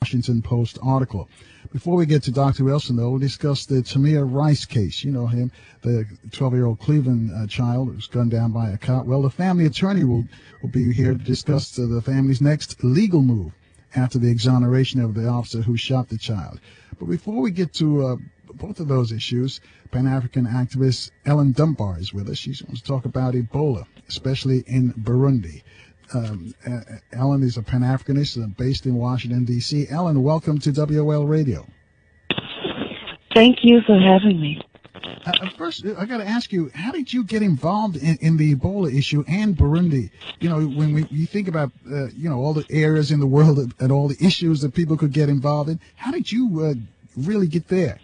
Washington Post article. Before we get to Dr. Wilson, though, we'll discuss the Tamir Rice case. You know him, the 12-year-old Cleveland child who was gunned down by a cop. Well, the family attorney will be here to discuss the family's next legal move after the exoneration of the officer who shot the child. But before we get to both of those issues, Pan-African activist Ellen Dunbar is with us. She wants to talk about Ebola, especially in Burundi. Ellen is a Pan-Africanist based in Washington, D.C. Ellen, welcome to WOL Radio. Thank you for having me. First, I got to ask you, how did you get involved in the Ebola issue and Burundi? You know, when you think about, all the areas in the world and all the issues that people could get involved in, how did you really get there?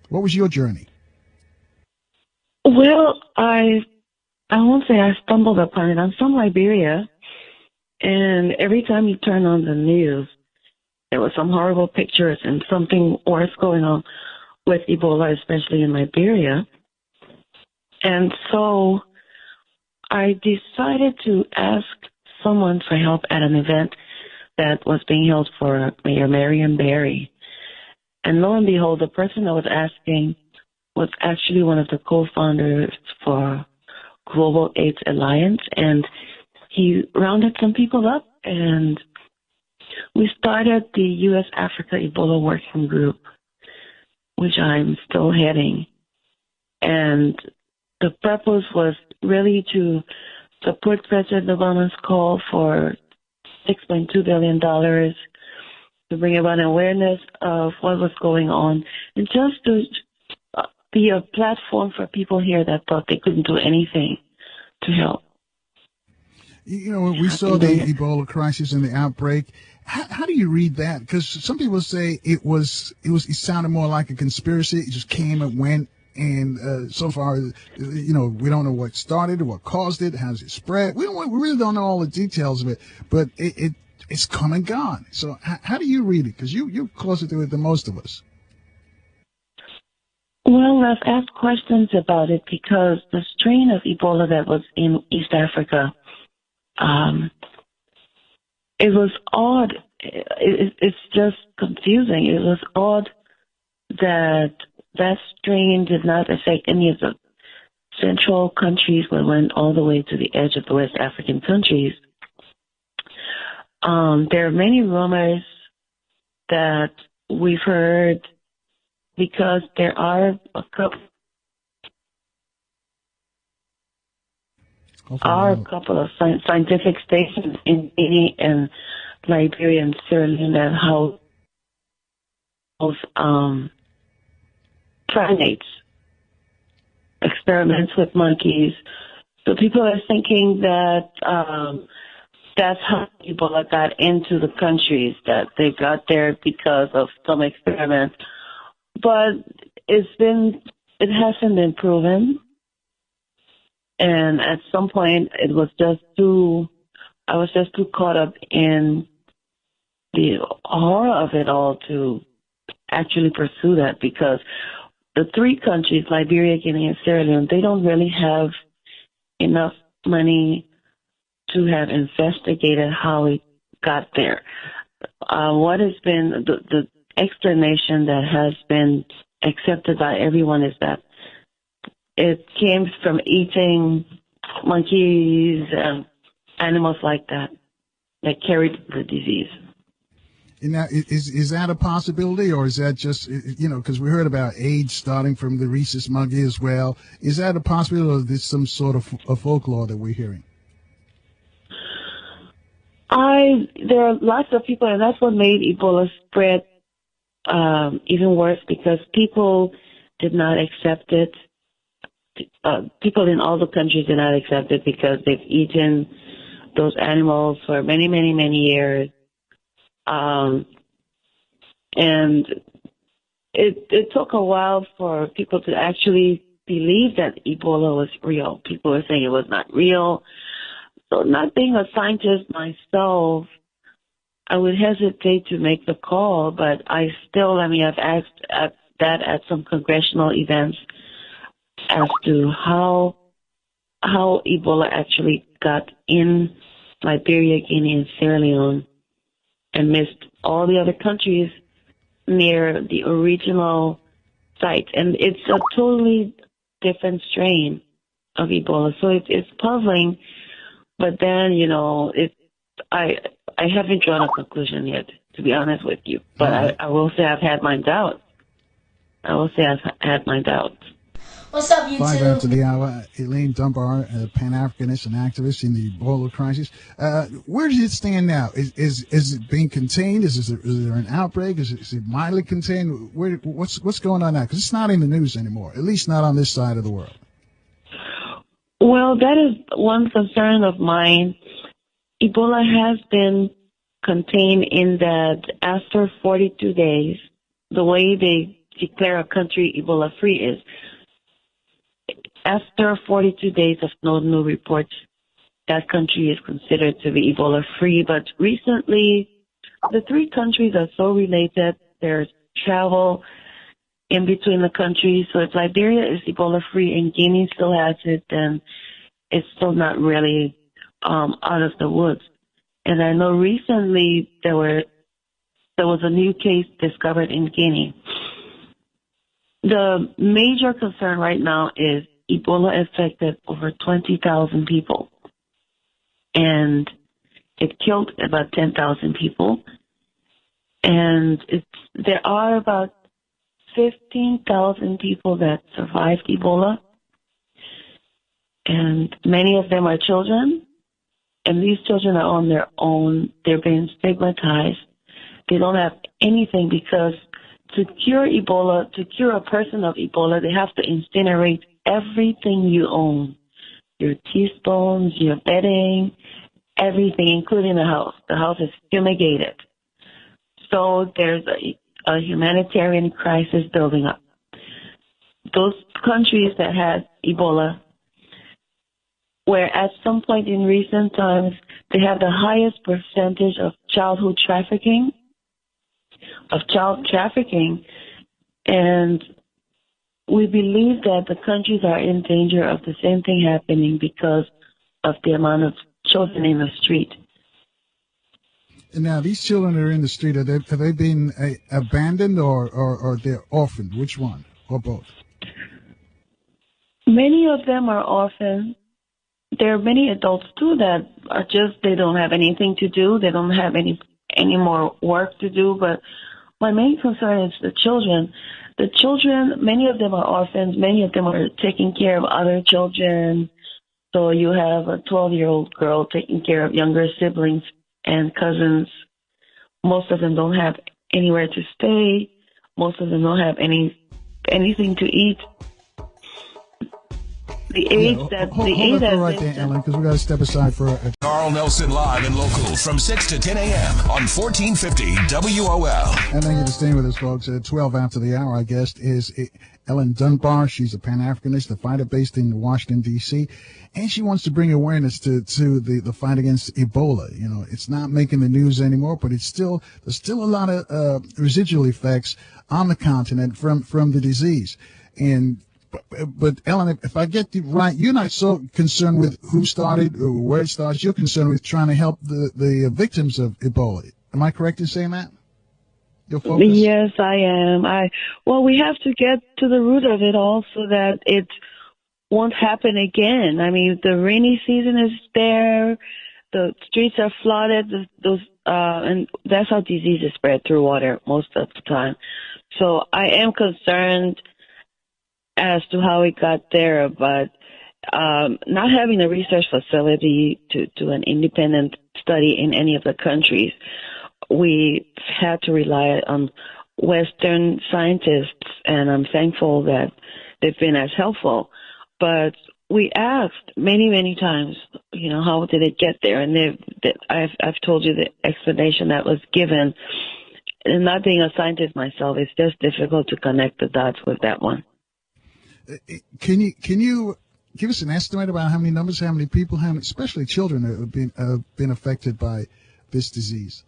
What was your journey? Well, I won't say I stumbled upon it. I'm from Liberia, and every time you turn on the news, there were some horrible pictures and something worse going on with Ebola, especially in Liberia. And so I decided to ask someone for help at an event that was being held for Mayor Marion Barry. And lo and behold, the person I was asking was actually one of the co-founders for Global AIDS Alliance, and he rounded some people up, and we started the U.S. Africa Ebola Working Group, which I'm still heading. And the purpose was really to support President Obama's call for $6.2 billion to bring about awareness of what was going on, and just to be a platform for people here that thought they couldn't do anything to help. You know, we saw the Ebola crisis and the outbreak. How do you read that? Because some people say it sounded more like a conspiracy. It just came and went, and so far, we don't know what started or what caused it. How's it spread? We really don't know all the details of it, but it's come and gone. So how do you read it? Because you're closer to it than most of us. Well, I've asked questions about it because the strain of Ebola that was in East Africa, it was odd. It's just confusing. It was odd that strain did not affect any of the central countries, but went all the way to the edge of the West African countries. There are many rumors that we've heard because there are a couple of scientific stations in Guinea and Liberia and Sierra Leone that house primates, experiments with monkeys. So people are thinking that that's how Ebola got into the countries, that they got there because of some experiments. But it hasn't been proven. And at some point, I was just too caught up in the horror of it all to actually pursue that, because the three countries, Liberia, Guinea, and Sierra Leone, they don't really have enough money to have investigated how it got there. What has been the explanation that has been accepted by everyone is that it came from eating monkeys and animals like that carried the disease. Now, is that a possibility, or is that just, because we heard about AIDS starting from the rhesus monkey as well. Is that a possibility, or is this some sort of a folklore that we're hearing? There are lots of people, and that's what made Ebola spread even worse, because people did not accept it. People in all the countries did not accept it because they've eaten those animals for many, many, many years. And it took a while for people to actually believe that Ebola was real. People were saying it was not real. So not being a scientist myself, I would hesitate to make the call, but I've asked at some congressional events as to how Ebola actually got in Liberia, Guinea, and Sierra Leone and missed all the other countries near the original site. And it's a totally different strain of Ebola. So it's puzzling, but then, I I haven't drawn a conclusion yet, to be honest with you. But I will say I've had my doubts. I will say I've had my doubts. What's up, YouTube? 5 after the hour, Elaine Dunbar, a Pan-Africanist and activist in the Ebola crisis. Where does it stand now? Is it being contained? Is there an outbreak? Is it mildly contained? What's going on now? Because it's not in the news anymore, at least not on this side of the world. Well, that is one concern of mine. Ebola has been contained in that after 42 days, the way they declare a country Ebola-free is after 42 days of no new reports, that country is considered to be Ebola-free. But recently, the three countries are so related. There's travel in between the countries. So if Liberia is Ebola-free and Guinea still has it, then it's still not really out of the woods. And I know recently there was a new case discovered in Guinea. The major concern right now is Ebola affected over 20,000 people, and it killed about 10,000 people. And there are about 15,000 people that survived Ebola, and many of them are children. And these children are on their own. They're being stigmatized. They don't have anything because to cure Ebola, to cure a person of Ebola, they have to incinerate everything you own. Your teaspoons, your bedding, everything, including the house. The house is fumigated. So there's a humanitarian crisis building up. Those countries that had Ebola, where at some point in recent times they have the highest percentage of child trafficking, and we believe that the countries are in danger of the same thing happening because of the amount of children in the street. And now, these children that are in the street, have they been abandoned or they're orphaned? Which one? Or both? Many of them are orphaned. There are many adults, too, that are they don't have anything to do. They don't have any more work to do. But my main concern is the children. The children, many of them are orphans. Many of them are taking care of other children. So you have a 12-year-old girl taking care of younger siblings and cousins. Most of them don't have anywhere to stay. Most of them don't have anything to eat. The age hold there, right there, Ellen, because we got to step aside for a... Carl Nelson live and local from 6 to 10 a.m. on 1450 WOL. And thank you for staying with us, folks. At 12 after the hour, our guest is Ellen Dunbar. She's a Pan-Africanist, a fighter based in Washington, D.C., and she wants to bring awareness to the fight against Ebola. You know, it's not making the news anymore, but there's still a lot of residual effects on the continent from the disease. But Ellen, if I get you right, you're not so concerned with who started or where it starts. You're concerned with trying to help the victims of Ebola. Am I correct in saying that? Your focus? Yes, I am. We have to get to the root of it all so that it won't happen again. I mean, the rainy season is there. The streets are flooded. And that's how disease is spread through water most of the time. So I am concerned as to how it got there, but not having a research facility to do an independent study in any of the countries, we had to rely on Western scientists, and I'm thankful that they've been as helpful. But we asked many, many times, how did it get there? And I've told you the explanation that was given. And not being a scientist myself, it's just difficult to connect the dots with that one. Can you give us an estimate about how many people, especially children, have been affected by this disease?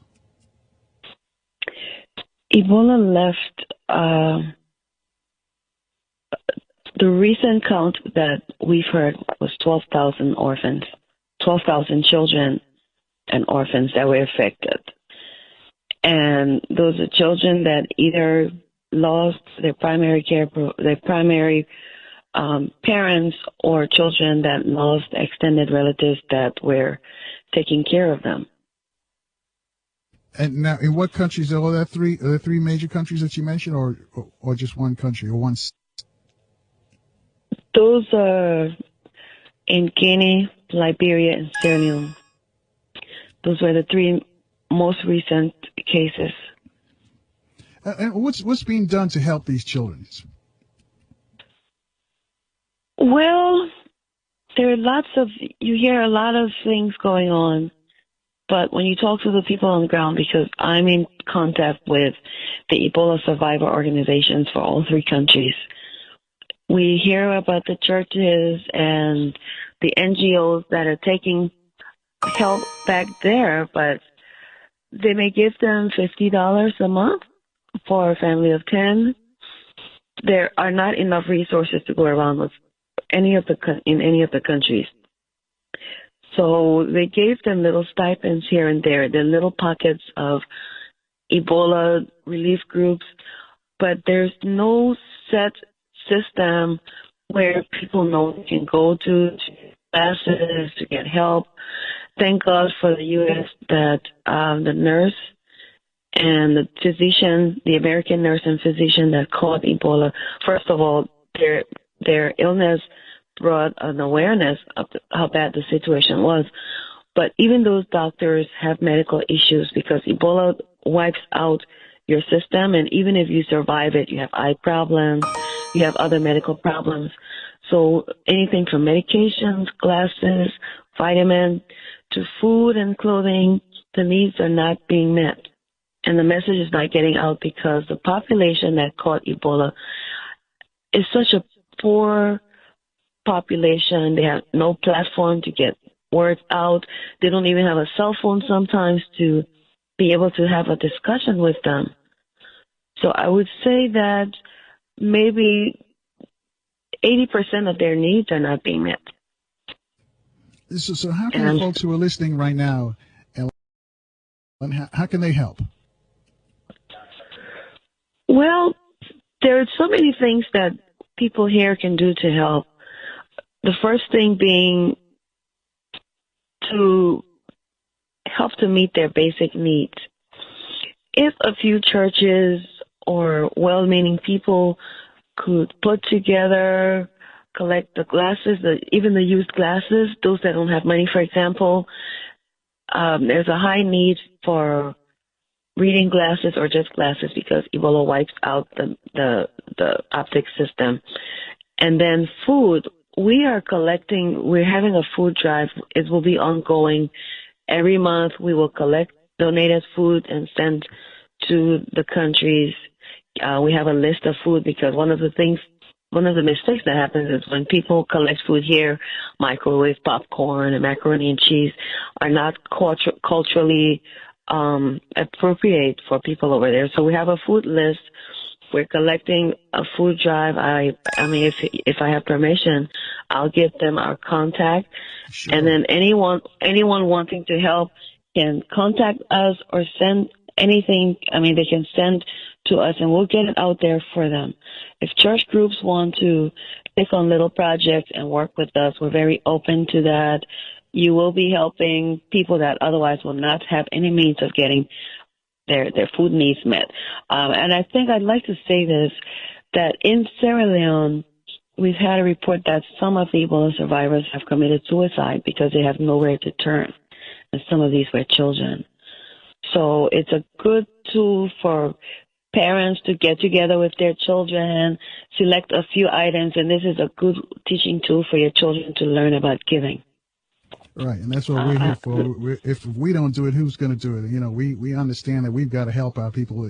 Ebola left, the recent count that we've heard was 12,000 orphans, 12,000 children and orphans that were affected. And those are children that either lost their their primary parents, or children that lost extended relatives that were taking care of them. And now, in what countries are there three major countries that you mentioned, or just one country or one? Those are in Guinea, Liberia, and Sierra Leone. Those were the three most recent cases. And what's being done to help these children? Well, you hear a lot of things going on, but when you talk to the people on the ground, because I'm in contact with the Ebola survivor organizations for all three countries, we hear about the churches and the NGOs that are taking help back there, but they may give them $50 a month for a family of 10. There are not enough resources to go around with in any of the countries. So they gave them little stipends here and there, the little pockets of Ebola relief groups, but there's no set system where people know they can go to classes to get help. Thank God for the U.S. that the nurse and the physician, the American nurse and physician that caught Ebola, first of all, their illness brought an awareness of how bad the situation was. But even those doctors have medical issues because Ebola wipes out your system, and even if you survive it, you have eye problems, you have other medical problems. So anything from medications, glasses, vitamins, to food and clothing, the needs are not being met. And the message is not getting out because the population that caught Ebola is such a poor population. They have no platform to get words out. They don't even have a cell phone sometimes to be able to have a discussion with them. So I would say that maybe 80% of their needs are not being met. So how can the folks who are listening right now, how can they help? Well, there are so many things that people here can do to help. The first thing being to help to meet their basic needs. If a few churches or well-meaning people could put together, collect the glasses, even the used glasses, those that don't have money, for example, there's a high need for reading glasses or just glasses because Ebola wipes out the optic system. And then food. We're having a food drive. It will be ongoing. Every month we will collect donated food and send to the countries. We have a list of food because one of the mistakes that happens is when people collect food here, microwave popcorn and macaroni and cheese are not culturally appropriate for people over there. So we have a food list. We're collecting a food drive. I mean, if I have permission, I'll give them our contact. Sure. And then anyone wanting to help can contact us or send anything. I mean, they can send to us and we'll get it out there for them. If church groups want to take on little projects and work with us, we're very open to that. You will be helping people that otherwise will not have any means of getting their food needs met. And I think I'd like to say this, that in Sierra Leone, we've had a report that some of the Ebola survivors have committed suicide because they have nowhere to turn. And some of these were children. So it's a good tool for parents to get together with their children, select a few items, and this is a good teaching tool for your children to learn about giving. Right, and that's what we're here for. If we don't do it, who's going to do it? You know, we understand that we've got to help our people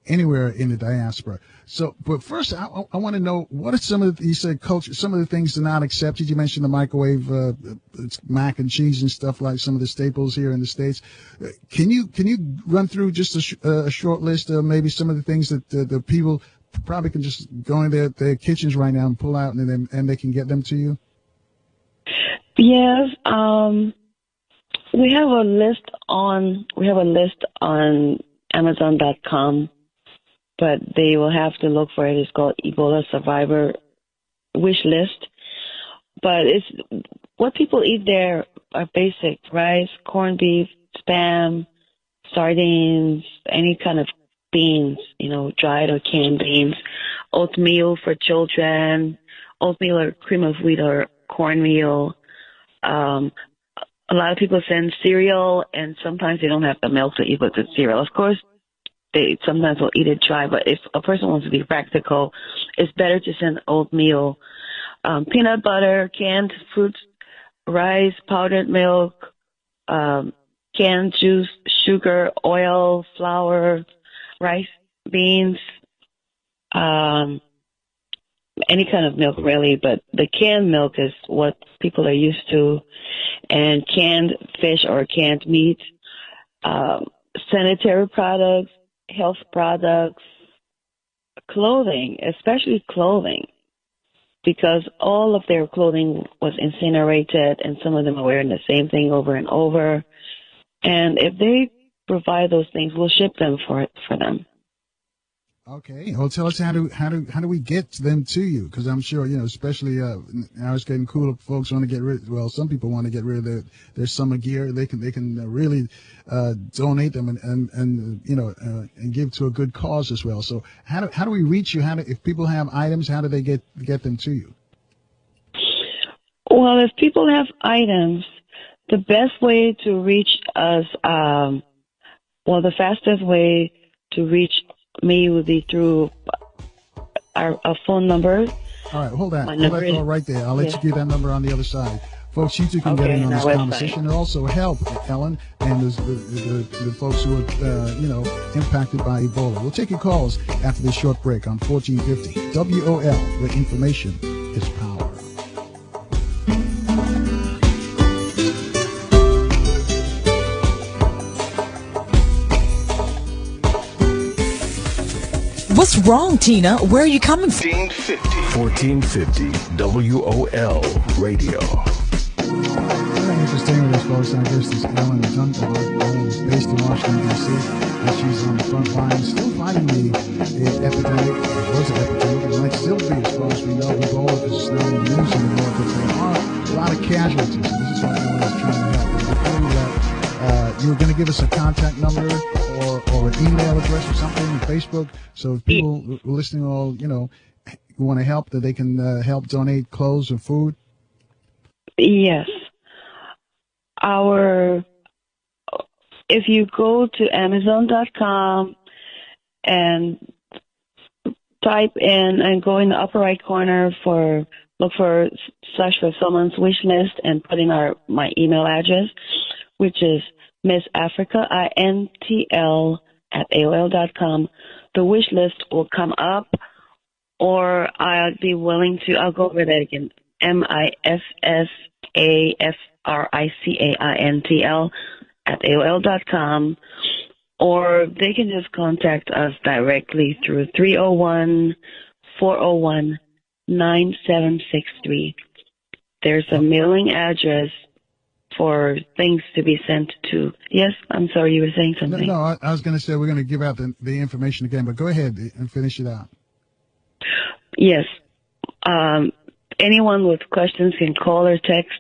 anywhere in the diaspora. So, but first, I want to know, what are some of you said culture, some of the things to not accepted? You mentioned the microwave, mac and cheese and stuff, like some of the staples here in the States. Can you run through just a short list of maybe some of the things that the people probably can just go in their kitchens right now and pull out and they can get them to you? Yes, we have a list on Amazon.com, but they will have to look for it. It's called Ebola Survivor Wish List. But it's what people eat there are basic: rice, corned beef, spam, sardines, any kind of beans, dried or canned beans, oatmeal for children, oatmeal or cream of wheat or cornmeal. A lot of people send cereal, and sometimes they don't have the milk to eat with the cereal. Of course, they sometimes will eat it dry, but if a person wants to be practical, it's better to send oatmeal, peanut butter, canned fruits, rice, powdered milk, canned juice, sugar, oil, flour, rice, beans, any kind of milk really, but the canned milk is what people are used to, and canned fish or canned meat, sanitary products, health products, clothing, especially clothing, because all of their clothing was incinerated and some of them are wearing the same thing over and over. And if they provide those things, we'll ship them for them. Okay. Well, tell us how do we get them to you? Because I'm sure, especially now it's getting cooler. Folks want to get rid. Well, some people want to get rid of their summer gear. They can really donate them and give to a good cause as well. So how do we reach you? If people have items, how do they get them to you? Well, if people have items, the best way to reach us, the fastest way to reach me would be through our phone number. All right, hold on. Hold that call right there. I'll let you get that number on the other side. Folks, you two can get in on this conversation and also help Ellen and the folks who are, impacted by Ebola. We'll take your calls after this short break on 1450 WOL, where information is power. What's wrong, Tina? Where are you coming from? 1450 WOL Radio. Thank you for staying with us, folks. Our guest is Ellen Dunbar. Ellen is based in Washington, D.C., and she's on the front lines, still fighting the epidemic. It was an epidemic. It might still be, as far as we know. Ebola is not in the news anymore, but there are a lot of casualties, and this is what Ellen is trying to help. And before we left, you were going to give us a contact number or an email address or something on Facebook, so if people listening all, who want to help, that they can help donate clothes or food? Yes. If you go to Amazon.com and type in and go in the upper right corner search for someone's wish list and put in my email address, which is Miss Africa, INTL @AOL.com. The wish list will come up, or I'll go over that again. MISSAFRICAINTL @AOL.com, or they can just contact us directly through 301-401-9763. There's a mailing address for things to be sent to. Yes, I'm sorry, you were saying something. No, I was going to say we're going to give out the information again, but go ahead and finish it out. Yes. Anyone with questions can call or text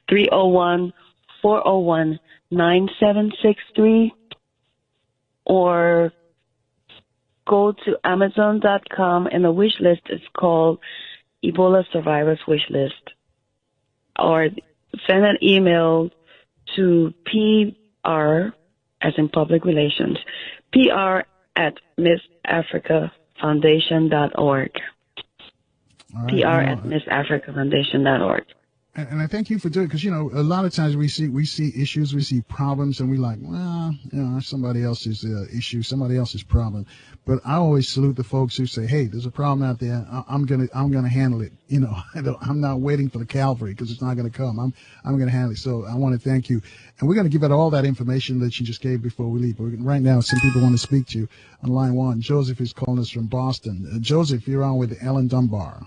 301-401-9763 or go to Amazon.com, and the wish list is called Ebola Survivors Wish List. Or send an email to PR, as in public relations, PR@MissAfricaFoundation.org. Right, PR@MissAfricaFoundation.org. And I thank you for doing it, because, a lot of times we see issues, we see problems, and we like, well, somebody else's issue, somebody else's problem. But I always salute the folks who say, hey, there's a problem out there. I'm gonna handle it. I'm not waiting for the cavalry, because it's not going to come. I'm going to handle it. So I want to thank you. And we're going to give out all that information that you just gave before we leave. But right now, some people want to speak to you on line one. Joseph is calling us from Boston. Joseph, you're on with Ellen Dunbar.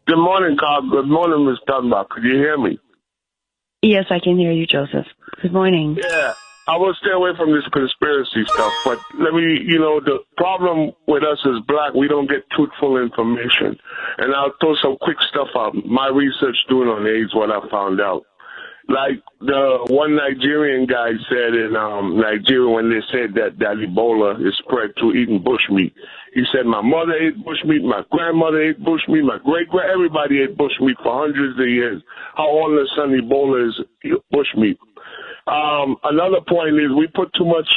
Good morning, Carl. Good morning, Ms. Dunbar. Could you hear me? Yes, I can hear you, Joseph. Good morning. Yeah. I will stay away from this conspiracy stuff, but let me, the problem with us as black, we don't get truthful information. And I'll throw some quick stuff out. My research doing on AIDS, what I found out. Like the one Nigerian guy said in Nigeria when they said that Ebola is spread through eating bushmeat. He said, my mother ate bushmeat, my grandmother ate bushmeat, my great-grand, everybody ate bushmeat for hundreds of years. How all of a sudden Ebola is bushmeat. Another point is we put too much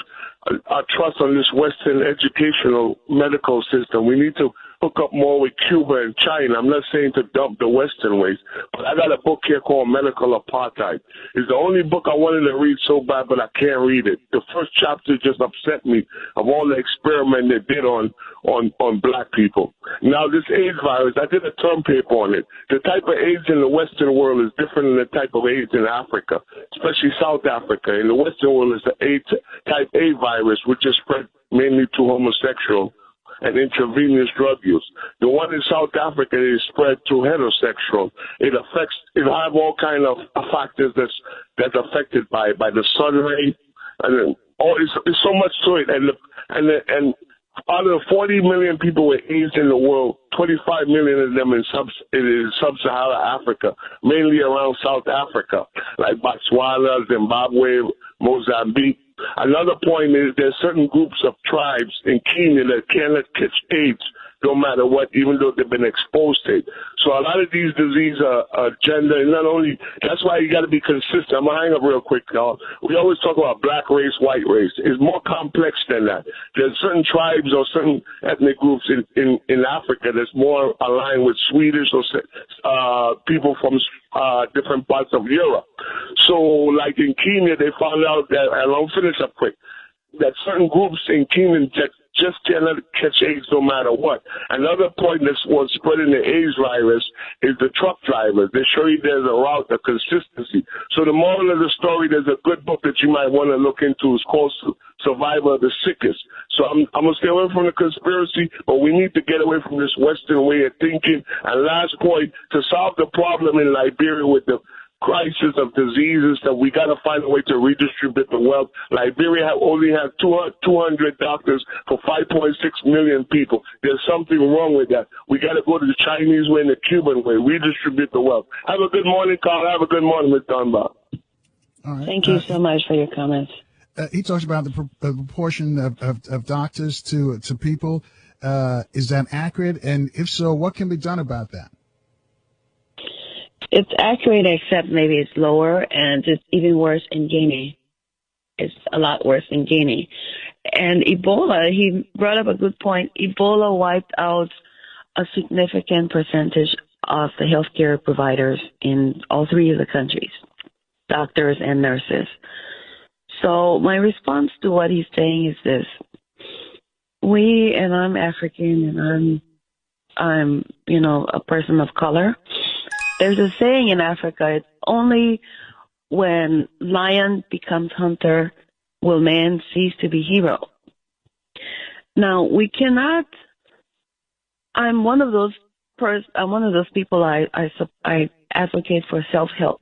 trust on this Western educational medical system. We need to hook up more with Cuba and China. I'm not saying to dump the Western ways, but I got a book here called Medical Apartheid. It's the only book I wanted to read so bad, but I can't read it. The first chapter just upset me of all the experiment they did on black people. Now, this AIDS virus, I did a term paper on it. The type of AIDS in the Western world is different than the type of AIDS in Africa, especially South Africa. In the Western world, it's the type A virus, which is spread mainly to homosexual and intravenous drug use. The one in South Africa is spread to heterosexual. It have all kind of factors that's affected by the sun ray, and it's so much to it. And out of 40 million people with AIDS in the world, 25 million of them in sub-Saharan Africa, mainly around South Africa, like Botswana, Zimbabwe, Mozambique. Another point is there's certain groups of tribes in Kenya that cannot catch AIDS no matter what, even though they've been exposed to it. So a lot of these diseases are gender, and not only, that's why you got to be consistent. I'm going to hang up real quick, y'all. We always talk about black race, white race. It's more complex than that. There's certain tribes or certain ethnic groups in Africa that's more aligned with Swedish or people from different parts of Europe. So, like in Kenya, they found out that, and I'll finish up quick, that certain groups in Kenya just cannot catch AIDS no matter what. Another point that was spreading the AIDS virus is the truck drivers. They show you there's a route, a consistency. So the moral of the story, there's a good book that you might want to look into. It's called Survivor of the Sickest. So I'm going to stay away from the conspiracy, but we need to get away from this Western way of thinking. And last point, to solve the problem in Liberia with the crisis of diseases, that we got to find a way to redistribute the wealth. Liberia only has 200 doctors for 5.6 million people. There's something wrong with that. We got to go to the Chinese way and the Cuban way, redistribute the wealth. Have a good morning, Carl. Have a good morning, Ms. Dunbar. All right. Thank you so much for your comments. He talks about the proportion of doctors to people. Is that accurate? And if so, what can be done about that? It's accurate, except maybe it's lower, and it's even worse in Guinea. It's a lot worse in Guinea. And Ebola, he brought up a good point. Ebola wiped out a significant percentage of the healthcare providers in all three of the countries, doctors and nurses. So my response to what he's saying is this. And I'm African, and I'm a person of color. There's a saying in Africa, it's only when lion becomes hunter will man cease to be hero. Now, we cannot, I'm one of those people I advocate for self-help.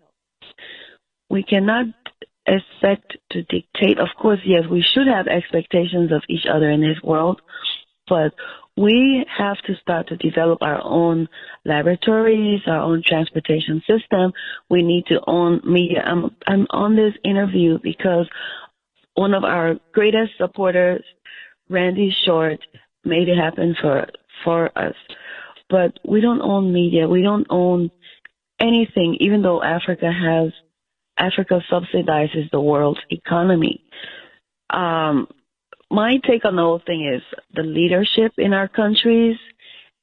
We cannot expect to dictate. Of course, yes, we should have expectations of each other in this world, but we have to start to develop our own laboratories, our own transportation system. We need to own media. I'm on this interview because one of our greatest supporters, Randy Short, made it happen for us. But we don't own media. We don't own anything, even though Africa subsidizes the world's economy. My take on the whole thing is the leadership in our countries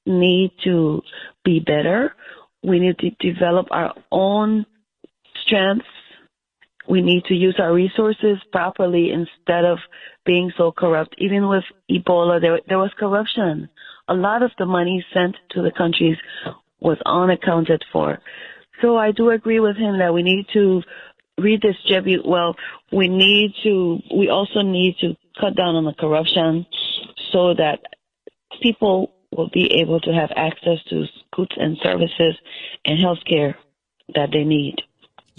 need to be better. We need to develop our own strengths. We need to use our resources properly instead of being so corrupt. Even with Ebola, there was corruption. A lot of the money sent to the countries was unaccounted for. So I do agree with him that we need to redistribute wealth. We also need to cut down on the corruption so that people will be able to have access to goods and services and health care that they need.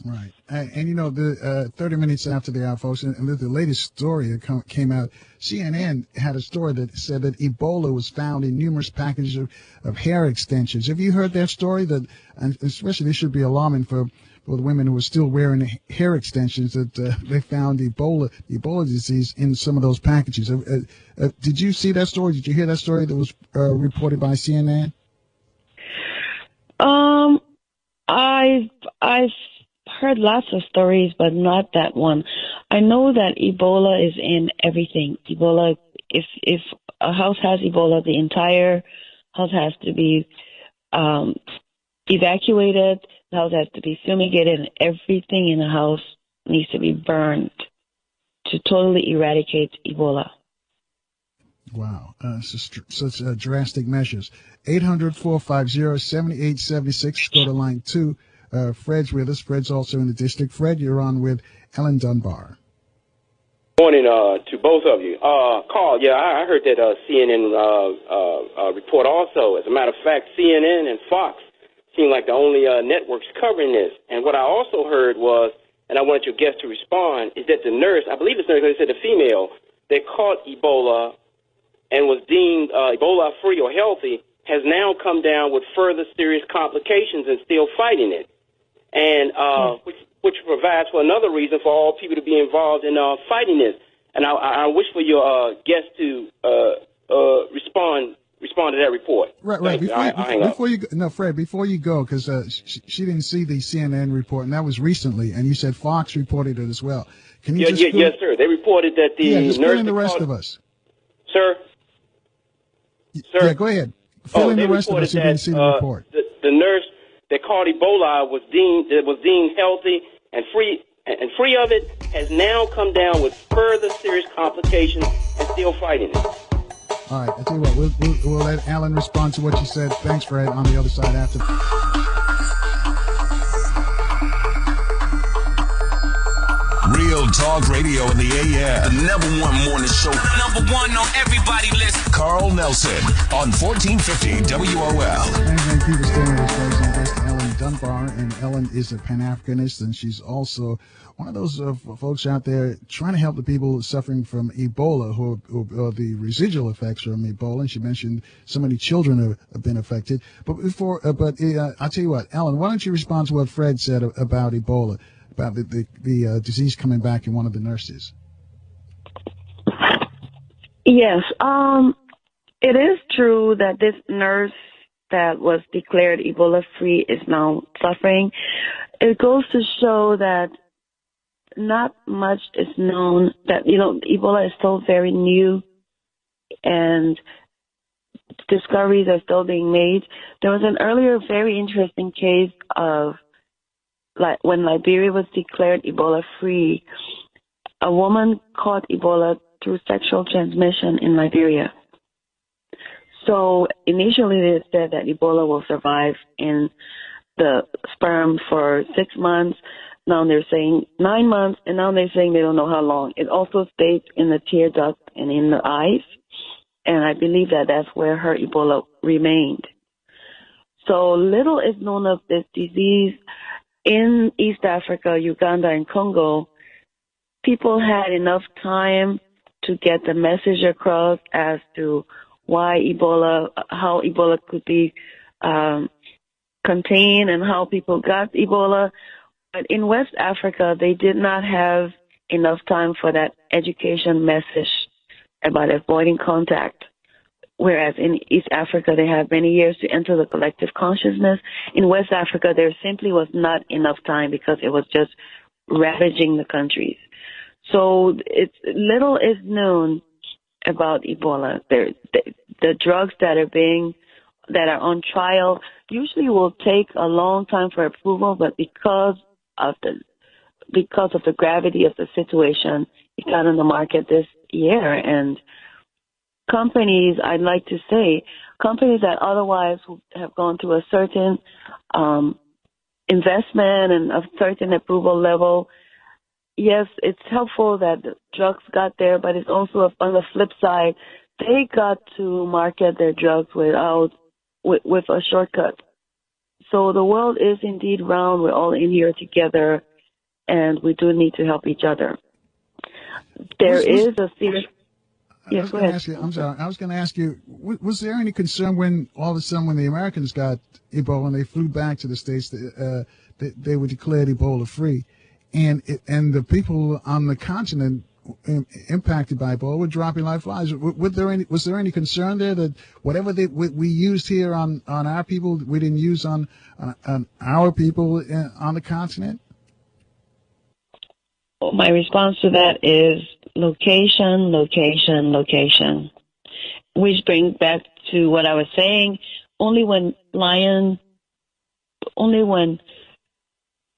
Right. And you know, the 30 minutes after the hour, folks, and the latest story that came out, CNN had a story that said that Ebola was found in numerous packages of hair extensions. Have you heard that story? That, and especially this should be alarming for the women who are still wearing hair extensions, that they found Ebola disease in some of those packages. Did you see that story? Did you hear that story that was reported by CNN? I've heard lots of stories, but not that one. I know that Ebola is in everything. Ebola, if a house has Ebola, the entire house has to be evacuated. The house has to be fumigated, and everything in the house needs to be burned to totally eradicate Ebola. Wow, such drastic measures. 800-450-7876. Go to line 2. Fred's with us. Fred's also in the district. Fred, you're on with Ellen Dunbar. Morning to both of you. Carl, yeah, I heard that CNN report also. As a matter of fact, CNN and Fox seem like the only networks covering this. And what I also heard was, and I wanted your guest to respond, is that the nurse, I believe it's nurse, they said the female, that caught Ebola and was deemed Ebola-free or healthy, has now come down with further serious complications and still fighting it. And which provides for another reason for all people to be involved in fighting this. And I wish for your guest to respond to that report. Right. Fred, before you go, because she didn't see the CNN report, and that was recently, and you said Fox reported it as well. Can you yes, sir. They reported that the just nurse fill in the rest of us. Sir? Sir? Yeah, go ahead. Fill in the rest of us who didn't see the report. The nurse that caught Ebola was deemed healthy and free of it, has now come down with further serious complications and still fighting it. All right, I'll tell you what, we'll let Alan respond to what you said. Thanks, Fred, on the other side after. Real Talk Radio in the AM. The #1 morning show. #1 on everybody list. Carl Nelson on 1450 WOL. Thank you for staying with us, folks. I'm guest Ellen Dunbar, and Ellen is a Pan-Africanist, and she's also one of those folks out there trying to help the people suffering from Ebola, who are the residual effects from Ebola. And she mentioned so many children have been affected. But I'll tell you what, Ellen, why don't you respond to what Fred said about Ebola, about the disease coming back in one of the nurses? Yes, it is true that this nurse that was declared Ebola-free is now suffering. It goes to show that not much is known, that, Ebola is still very new and discoveries are still being made. There was an earlier very interesting case of when Liberia was declared Ebola-free. A woman caught Ebola through sexual transmission in Liberia. So initially they said that Ebola will survive in the sperm for 6 months. Now they're saying 9 months, and now they're saying they don't know how long. It also stays in the tear duct and in the eyes, and I believe that that's where her Ebola remained. So little is known of this disease. In East Africa, Uganda, and Congo, people had enough time to get the message across as to how Ebola could be contained and how people got Ebola. But in West Africa, they did not have enough time for that education message about avoiding contact. Whereas in East Africa, they have many years to enter the collective consciousness. In West Africa, there simply was not enough time because it was just ravaging the countries. So little is known about Ebola. The drugs that are on trial usually will take a long time for approval, but because of the gravity of the situation, it got on the market this year. And companies, I'd like to say, companies that otherwise have gone through a certain investment and a certain approval level, yes, it's helpful that the drugs got there, but it's also on the flip side, they got to market their drugs with a shortcut. So the world is indeed round. We're all in here together. and we do need to help each other. There is a serious. Yes, go ahead. I'm sorry. I was going to ask you, was there any concern when all of a sudden when the Americans got Ebola and they flew back to the States, they were declared Ebola free, and the people on the continent impacted by Ebola were dropping like flies? Was there any concern there that whatever we used here on our people, we didn't use on our people on the continent? My response to that is location, location, location. Which brings back to what I was saying. Only when lion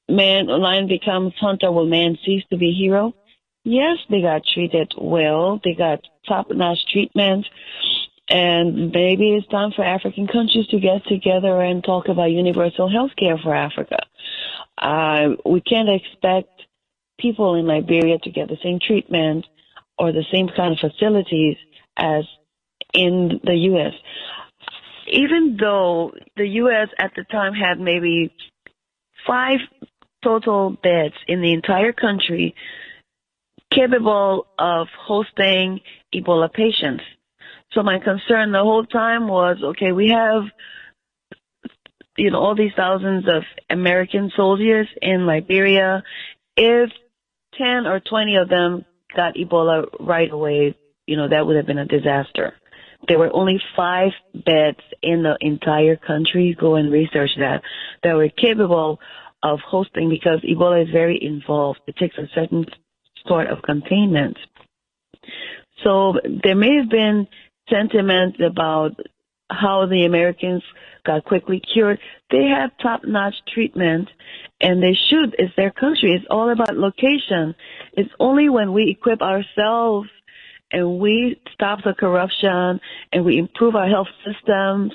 becomes hunter will man cease to be hero. Yes, they got treated well. They got top-notch treatment. And maybe it's time for African countries to get together and talk about universal health care for Africa. We can't expect people in Liberia to get the same treatment or the same kind of facilities as in the U.S. Even though the U.S. at the time had maybe 5 total beds in the entire country capable of hosting Ebola patients. So my concern the whole time was, okay, we have, all these thousands of American soldiers in Liberia. If 10 or 20 of them got Ebola right away, that would have been a disaster. There were only 5 beds in the entire country, go and research that were capable of hosting, because Ebola is very involved. It takes a certain sort of containment. So there may have been sentiment about how the Americans got quickly cured. They have top-notch treatment, and they should. It's their country. It's all about location. It's only when we equip ourselves and we stop the corruption and we improve our health systems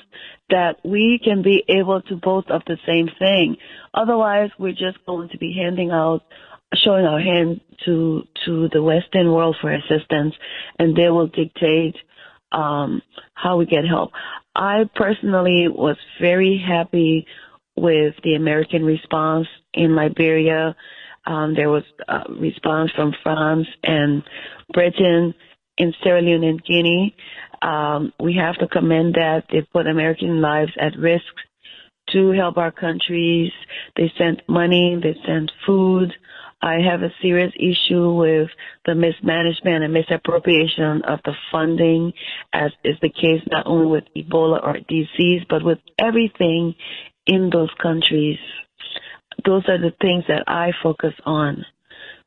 that we can be able to boast of the same thing. Otherwise, we're just going to be showing our hand to the Western world for assistance, and they will dictate how we get help. I personally was very happy with the American response in Liberia. There was a response from France and Britain in Sierra Leone and Guinea. We have to commend that. They put American lives at risk to help our countries. They sent money, they sent food. I have a serious issue with the mismanagement and misappropriation of the funding, as is the case not only with Ebola or disease, but with everything in those countries. Those are the things that I focus on,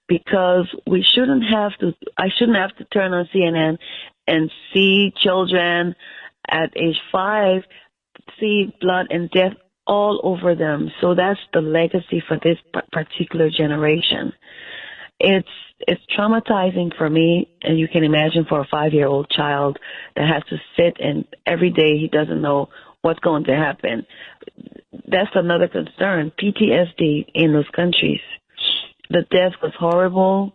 because I shouldn't have to turn on CNN and see children at age 5 see blood and death all over them. So that's the legacy for this particular generation. It's traumatizing for me, and you can imagine for a 5-year-old child that has to sit and every day he doesn't know what's going to happen. That's another concern, PTSD in those countries. The death was horrible,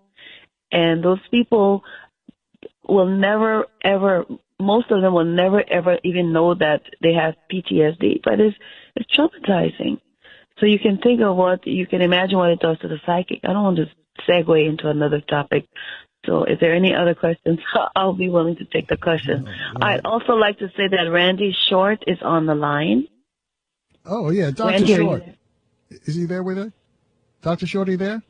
and those people will never, ever, most of them will never, ever even know that they have PTSD, but it's traumatizing. So you can imagine what it does to the psychic. I don't want to segue into another topic. So if there are any other questions, I'll be willing to take the question. I'd also like to say that Randy Short is on the line. Oh, yeah, Dr. Randy, Short. Is he there with us? Dr. Short, are you there?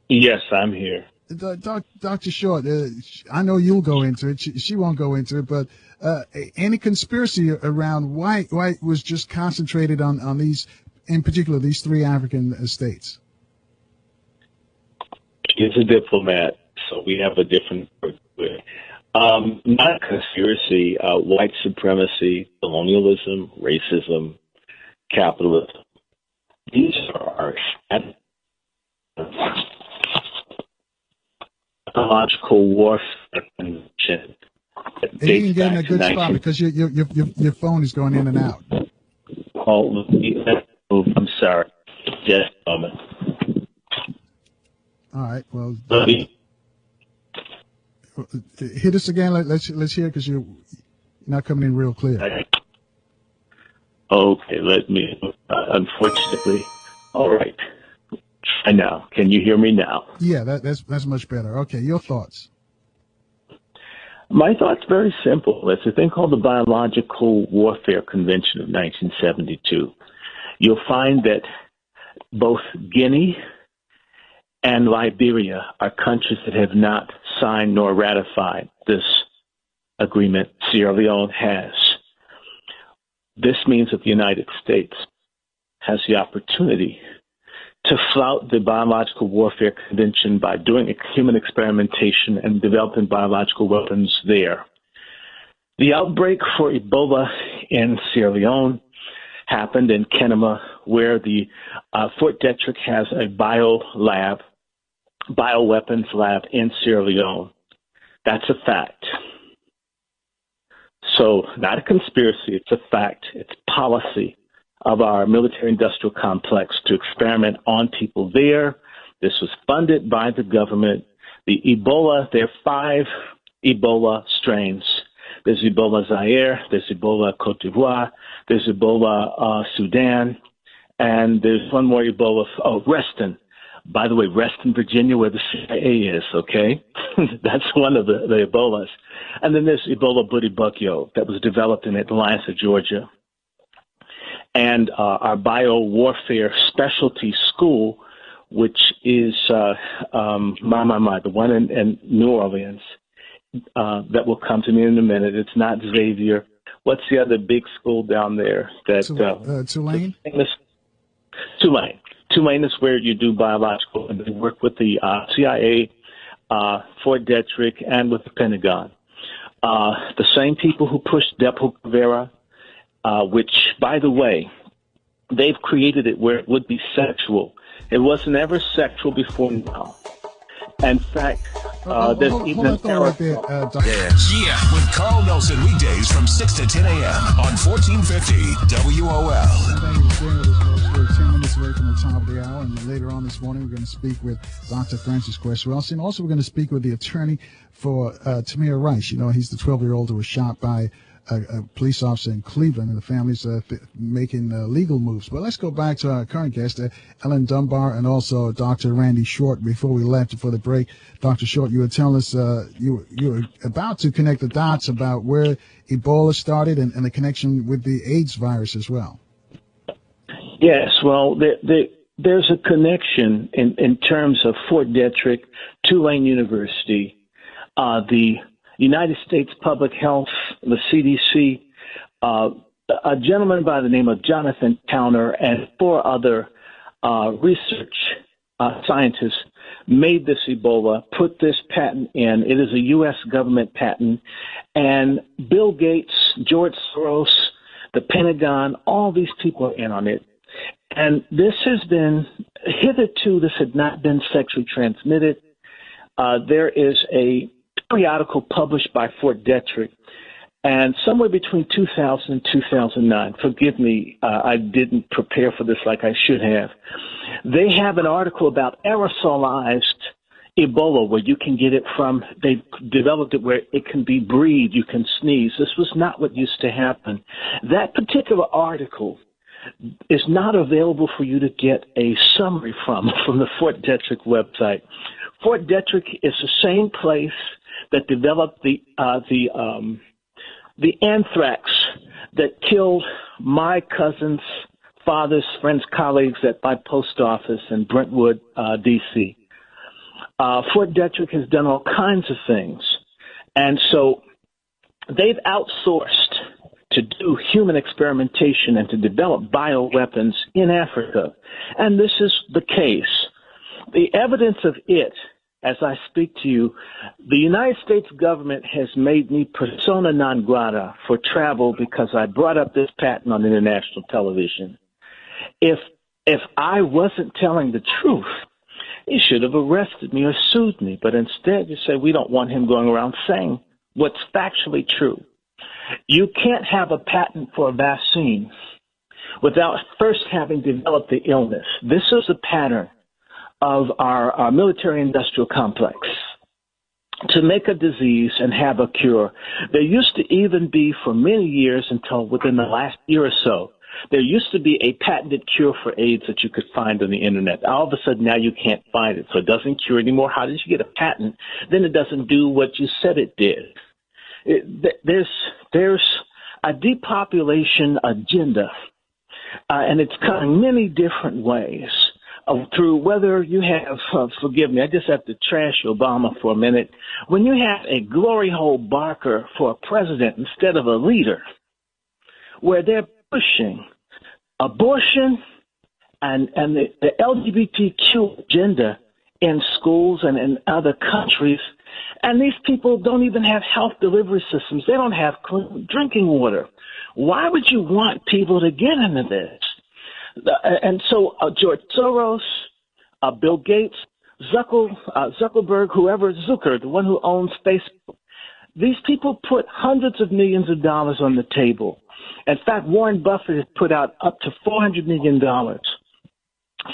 Yes, I'm here. Dr. Short, I know you'll go into it. She won't go into it, but any conspiracy around why it was just concentrated on these, in particular, these 3 African states? He's a diplomat, so we have a different way. Not a conspiracy, white supremacy, colonialism, racism, capitalism. These are psychological warfare convention. You can get in a good spot because your phone is going in and out. Oh, I'm sorry. Just a moment. All right. Well, hit us again. Let's hear, because you're not coming in real clear. Okay. Let me. Unfortunately. All right. I know. Can you hear me now? Yeah, that's much better. Okay, your thoughts. My thought's very simple. There's a thing called the Biological Warfare Convention of 1972. You'll find that both Guinea and Liberia are countries that have not signed nor ratified this agreement. Sierra Leone has. This means that the United States has the opportunity to flout the Biological Warfare Convention by doing human experimentation and developing biological weapons there. The outbreak for Ebola in Sierra Leone happened in Kenema, where the Fort Detrick has a bioweapons lab in Sierra Leone. That's a fact. So, not a conspiracy, it's a fact. It's policy of our military-industrial complex to experiment on people there. This was funded by the government. The Ebola, there are 5 Ebola strains. There's Ebola Zaire, there's Ebola Cote d'Ivoire, there's Ebola Sudan, and there's one more Ebola, Reston. By the way, Reston, Virginia, where the CIA is, okay? That's one of the Ebolas. And then there's Ebola Budibugyo that was developed in Atlanta, Georgia. And our biowarfare specialty school, which is, the one in New Orleans, that will come to me in a minute. It's not Xavier. What's the other big school down there? Tulane? Tulane. Tulane is where you do biological, and they work with the CIA, Fort Detrick, and with the Pentagon. The same people who pushed Depo-Provera, which, by the way, they've created it where it would be sexual. It wasn't ever sexual before now. In fact, there's even with Carl Nelson weekdays from 6 to 10 a.m. on 1450 WOL. We're 10 minutes away from the top of the hour, and later on this morning we're going to speak with Dr. Francis Quest-Wells, and also we're going to speak with the attorney for Tamir Rice. You know, he's the 12-year-old who was shot by a police officer in Cleveland, and the family's making legal moves. But let's go back to our current guest, Ellen Dunbar, and also Dr. Randy Short. Before we left for the break, Dr. Short, you were telling us you were about to connect the dots about where Ebola started and the connection with the AIDS virus as well. Yes, well, there's a connection in terms of Fort Detrick, Tulane University, the United States Public Health, the CDC, a gentleman by the name of Jonathan Towner, and 4 other research scientists made this Ebola, put this patent in. It is a U.S. government patent, and Bill Gates, George Soros, the Pentagon, all these people are in on it. And this has been, hitherto, this had not been sexually transmitted. There is a periodical published by Fort Detrick, and somewhere between 2000 and 2009, forgive me, I didn't prepare for this like I should have. They have an article about aerosolized Ebola, where you can get it from, they developed it where it can be breathed, you can sneeze. This was not what used to happen. That particular article is not available for you to get a summary from the Fort Detrick website. Fort Detrick is the same place that developed the anthrax that killed my cousin's father's friends, colleagues at my post office in Brentwood, D.C. Fort Detrick has done all kinds of things. And so they've outsourced to do human experimentation and to develop bioweapons in Africa. And this is the case. The evidence of it, as I speak to you, the United States government has made me persona non grata for travel because I brought up this patent on international television. If I wasn't telling the truth, he should have arrested me or sued me. But instead, you say we don't want him going around saying what's factually true. You can't have a patent for a vaccine without first having developed the illness. This is a pattern of our military-industrial complex. To make a disease and have a cure, there used to even be for many years until within the last year or so, There used to be a patented cure for AIDS that you could find on the internet. All of a sudden now you can't find it, so it doesn't cure anymore. How did you get a patent? Then it doesn't do what you said it did. There's a depopulation agenda, and it's coming many different ways. Through whether you have, forgive me, I just have to trash Obama for a minute. When you have a glory hole barker for a president instead of a leader, where they're pushing abortion and the LGBTQ agenda in schools and in other countries, and these people don't even have health delivery systems. They don't have clean drinking water. Why would you want people to get into this? And so George Soros, Bill Gates, Zuckerberg, whoever, Zucker, the one who owns Facebook, these people put hundreds of millions of dollars on the table. In fact, Warren Buffett has put out up to $400 million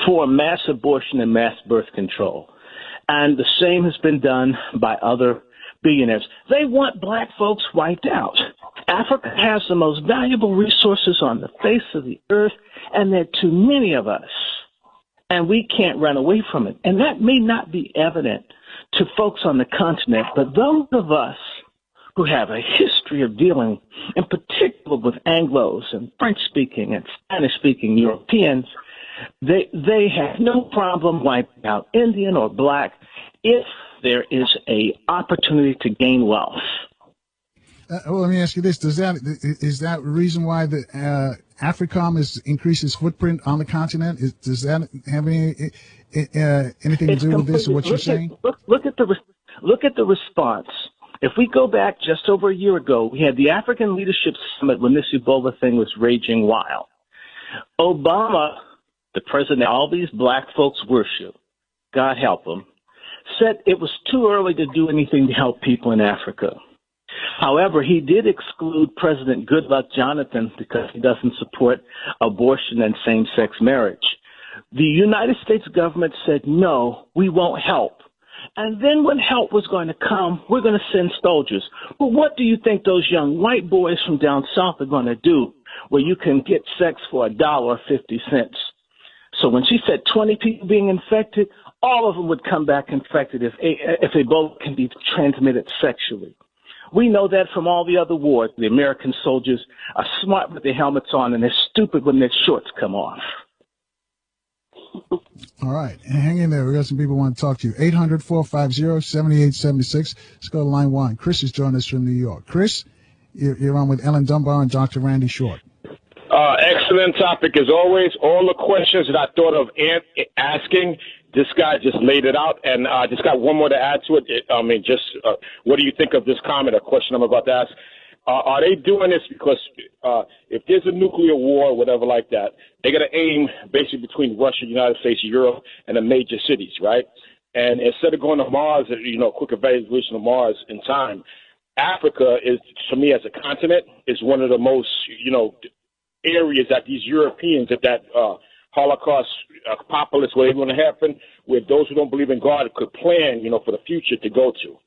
for mass abortion and mass birth control. And the same has been done by other billionaires. They want black folks wiped out. Africa has the most valuable resources on the face of the earth, and there are too many of us, and we can't run away from it. And that may not be evident to folks on the continent, but those of us who have a history of dealing, in particular with Anglos and French-speaking and Spanish-speaking Europeans, they have no problem wiping out Indian or black if there is a opportunity to gain wealth. Well, let me ask you this: is that the reason why the AFRICOM is increased its footprint on the continent? Does that have anything to do with this or what you're saying? Look at the response. If we go back just over a year ago, we had the African Leadership Summit when this Ebola thing was raging wild. Obama, the president all these black folks worship, God help them, said it was too early to do anything to help people in Africa. However, he did exclude President Goodluck Jonathan because he doesn't support abortion and same-sex marriage. The United States government said, no, we won't help. And then when help was going to come, we're going to send soldiers. Well, what do you think those young white boys from down south are going to do where you can get sex for $1.50? So when she said 20 people being infected, all of them would come back infected if Ebola can be transmitted sexually. We know that from all the other wars. The American soldiers are smart with their helmets on, and they're stupid when their shorts come off. All right. Hang in there. We got some people who want to talk to you. 800-450-7876. Let's go to line one. Chris is joining us from New York. Chris, you're on with Ellen Dunbar and Dr. Randy Short. Excellent topic as always. All the questions that I thought of asking, this guy just laid it out, and I just got one more to add to it. What do you think of this comment or question I'm about to ask? Are they doing this because if there's a nuclear war or whatever like that, they're going to aim basically between Russia, United States, Europe, and the major cities, right? And instead of going to Mars, quick evaluation of Mars in time, Africa is, to me, as a continent, is one of the most, areas that these Europeans, that Holocaust populace, whatever going to happen, where those who don't believe in God could plan, for the future to go to.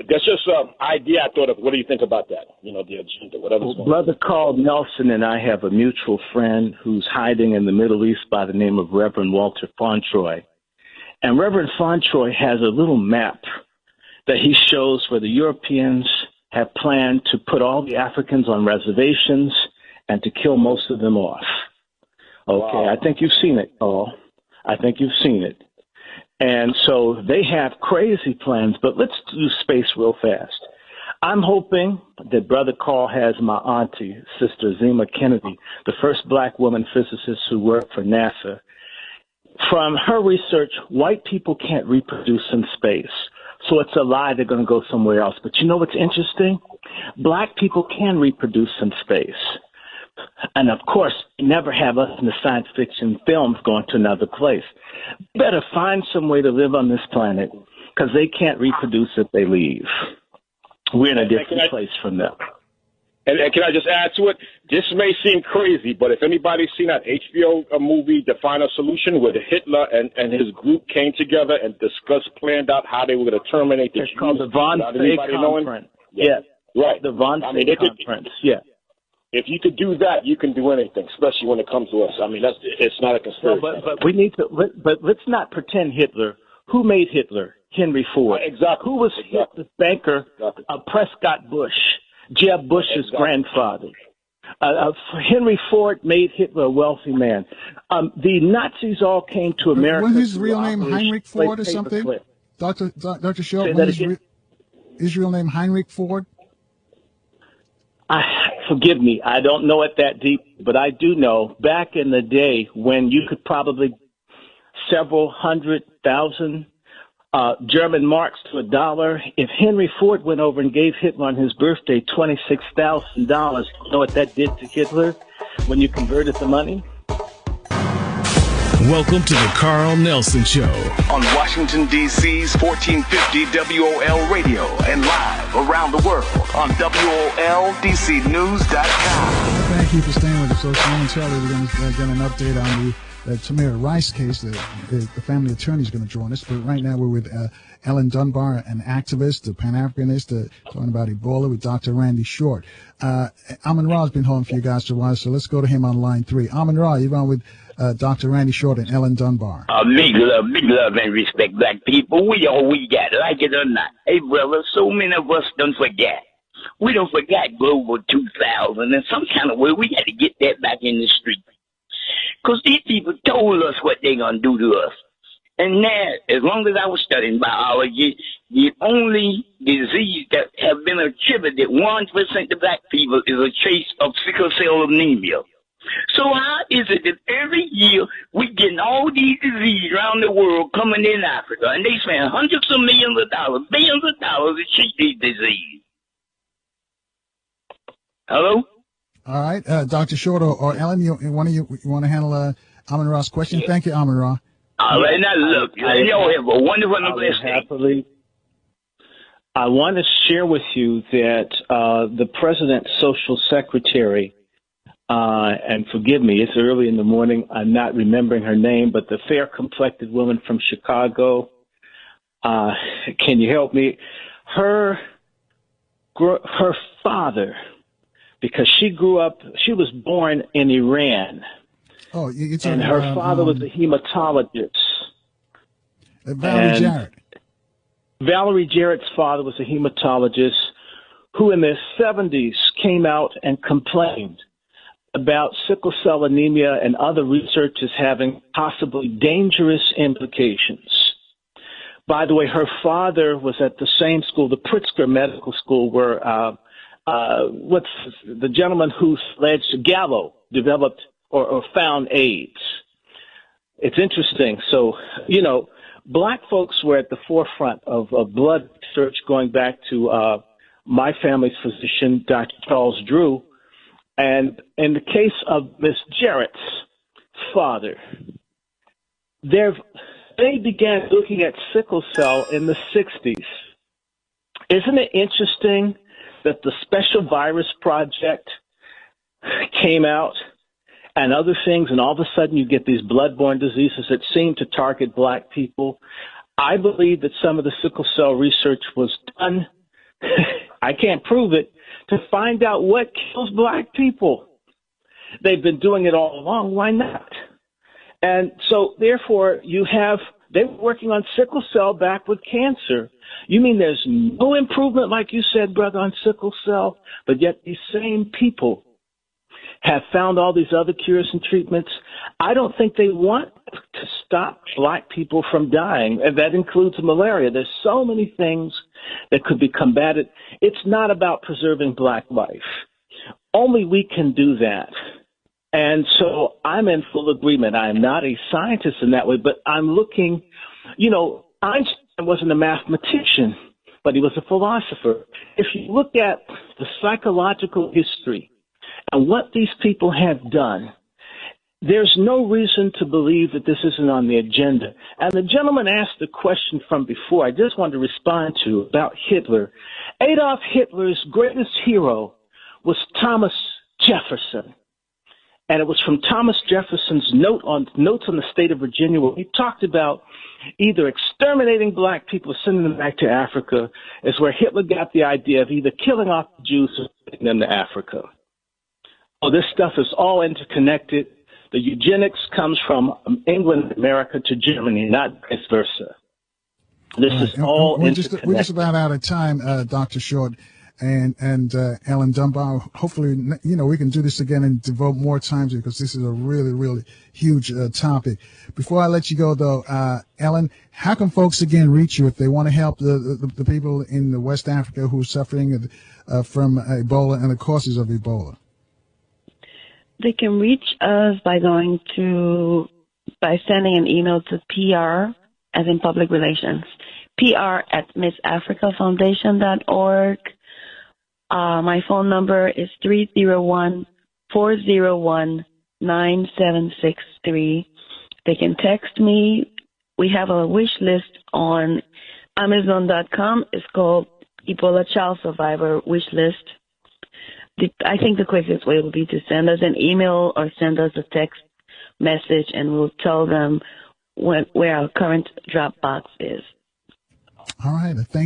That's just an idea I thought of. What do you think about that? The agenda, whatever. Well, Brother Carl Nelson and I have a mutual friend who's hiding in the Middle East by the name of Reverend Walter Fauntroy. And Reverend Fauntroy has a little map that he shows where the Europeans have planned to put all the Africans on reservations and to kill most of them off. Okay, wow. I think you've seen it, Carl. I think you've seen it. And so they have crazy plans, but let's do space real fast. I'm hoping that Brother Carl has my auntie, Sister Zema Kennedy, the first black woman physicist who worked for NASA. From her research, white people can't reproduce in space. So it's a lie they're going to go somewhere else. But you know what's interesting? Black people can reproduce in space. And, of course, never have us in the science fiction films going to another place. You better find some way to live on this planet because they can't reproduce if they leave. We're in a different place from them. And can I just add to it? This may seem crazy, but if anybody's seen that HBO movie, The Final Solution, where Hitler and his group came together and planned out how they were going to terminate the Jews. It's called the Von Conference. Yeah. Right. The Von Conference, yeah. If you could do that, you can do anything, especially when it comes to us. I mean, it's not a conspiracy. Well, but we need to. But let's not pretend Hitler. Who made Hitler? Henry Ford. Exactly. Who was Hitler's banker? Prescott Bush, Jeb Bush's grandfather. Henry Ford made Hitler a wealthy man. The Nazis all came to America. Wasn't his real name Heinrich Ford or something? Dr. Short, his real name Heinrich Ford? Forgive me, I don't know it that deep, but I do know back in the day when you could probably several 100,000 German marks to $1. If Henry Ford went over and gave Hitler on his birthday $26,000, you know what that did to Hitler when you converted the money? Welcome to the Carl Nelson Show on Washington, D.C.'s 1450 WOL radio and live around the world on WOLDCnews.com. Thank you for staying with us. So momentarily we're going to get an update on the Tamir Rice case. The family attorney is going to join us. But right now we're with Ellen Dunbar, an activist, a Pan-Africanist, talking about Ebola with Dr. Randy Short. Amin Ra has been holding for you guys for a while, so let's go to him on line 3. Amin Ra, you're on with Dr. Randy Short and Ellen Dunbar. Big love and respect, black people. We all we got, like it or not. Hey, brother, so many of us don't forget. We don't forget Global 2000, and some kind of way we got to get that back in the street. Because these people told us what they're going to do to us. And now, as long as I was studying biology, the only disease that have been attributed 1% to black people is a trace of sickle cell anemia. So how is it that every year we getting all these diseases around the world coming in Africa, and they spend hundreds of millions of dollars, billions of dollars to treat these diseases? Hello? All right, Dr. Short or Ellen, you want to handle Amin Ra's question? Yeah. Thank you, Amin Ra. All right, now look, you all have a wonderful and blessed day. I want to share with you that the president's social secretary, and forgive me, it's early in the morning, I'm not remembering her name, but the fair-complected woman from Chicago, can you help me? Her father, because she was born in Iran. Oh, and her father was a hematologist. Valerie Jarrett. Valerie Jarrett's father was a hematologist who in the 70s came out and complained about sickle cell anemia and other research as having possibly dangerous implications. By the way, her father was at the same school, the Pritzker Medical School, where what's the gentleman who alleged Gallo developed or found AIDS. It's interesting. So, black folks were at the forefront of blood research going back to my family's physician, Dr. Charles Drew. And in the case of Miss Jarrett's father, they began looking at sickle cell in the 60s. Isn't it interesting that the Special Virus Project came out and other things, and all of a sudden you get these bloodborne diseases that seem to target black people? I believe that some of the sickle cell research was done, I can't prove it, to find out what kills black people. They've been doing it all along. Why not? And so, therefore, they were working on sickle cell back with cancer. You mean there's no improvement, like you said, brother, on sickle cell, but yet these same people have found all these other cures and treatments? I don't think they want to stop black people from dying, and that includes malaria. There's so many things that could be combated. It's not about preserving black life. Only we can do that. And so I'm in full agreement. I'm not a scientist in that way, but I'm looking, Einstein wasn't a mathematician, but he was a philosopher. If you look at the psychological history and what these people have done, there's no reason to believe that this isn't on the agenda. And the gentleman asked the question from before, I just wanted to respond to, about Hitler. Adolf Hitler's greatest hero was Thomas Jefferson. And it was from Thomas Jefferson's notes on the state of Virginia, where he talked about either exterminating black people or sending them back to Africa, is where Hitler got the idea of either killing off the Jews or sending them to Africa. Oh, this stuff is all interconnected. The eugenics comes from England, America to Germany, not vice versa. This is all interconnected. We're just about out of time, Dr. Short and Ellen Dunbar. Hopefully, we can do this again and devote more time to it, because this is a really, really huge topic. Before I let you go, though, Ellen, how can folks again reach you if they want to help the people in West Africa who are suffering from Ebola and the causes of Ebola? They can reach us by sending an email to PR, as in public relations, PR@MissAfricaFoundation.org. My phone number is 301-401-9763. They can text me. We have a wish list on Amazon.com. It's called Ebola Child Survivor Wish List. I think the quickest way would be to send us an email or send us a text message, and we'll tell them where our current drop box is. All right. Thank